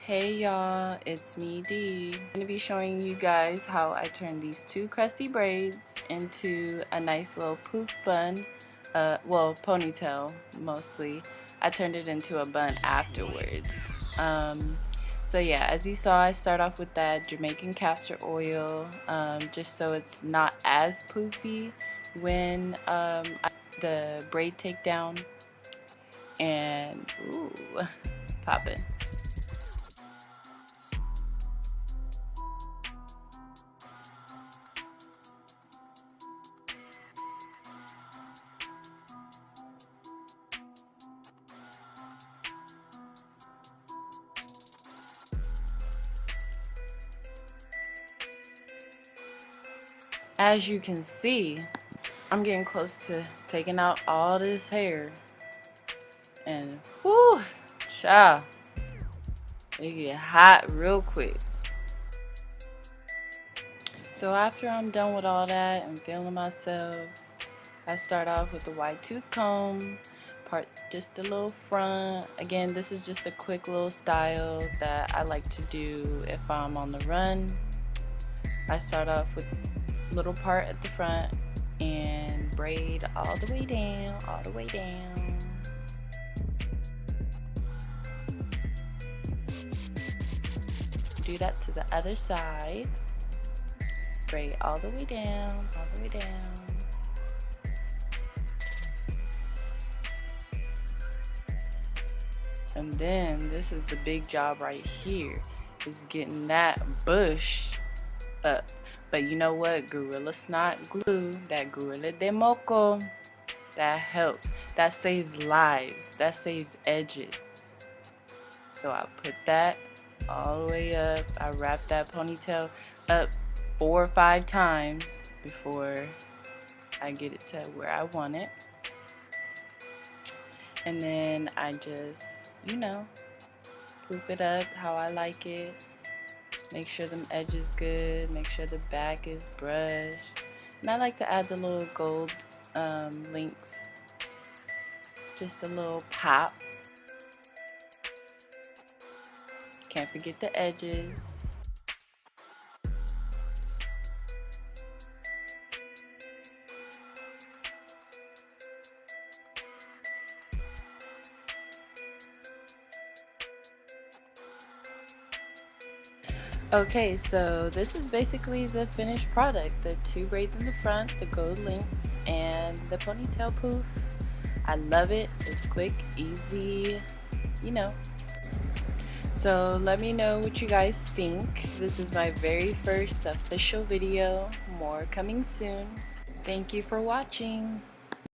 Hey y'all, it's me Dee. I'm going to be showing you guys how I turned these two crusty braids into a nice little poof bun, well, ponytail mostly. I turned it into a bun afterwards. So yeah, as you saw, I start off with that Jamaican castor oil, just so it's not as poofy when the braid takedown, and ooh, poppin'. As you can see, I'm getting close to taking out all this hair, and whoo, child, it get hot real quick. So after I'm done with all that and feeling myself, I start off with the white tooth comb, part just a little front. Again, this is just a quick little style that I like to do if I'm on the run. I start off with a little part at the front and braid all the way down, all the way down. Do that to the other side. Braid all the way down, all the way down. And then this is the big job right here, is getting that bush up. But you know what? Gorilla Snot glue, that Gorilla de Moco, that helps. That saves lives. That saves edges. So I put that all the way up. I wrap that ponytail up 4 or 5 times before I get it to where I want it. And then I just, you know, poof it up how I like it. Make sure them edges good, make sure the back is brushed. And I like to add the little gold links, just a little pop. Can't forget the edges. Okay, so this is basically the finished product. The 2 braids in the front, the gold links, and the ponytail poof. I love it. It's quick, easy, you know. So let me know what you guys think. This is my very first official video. More coming soon. Thank you for watching.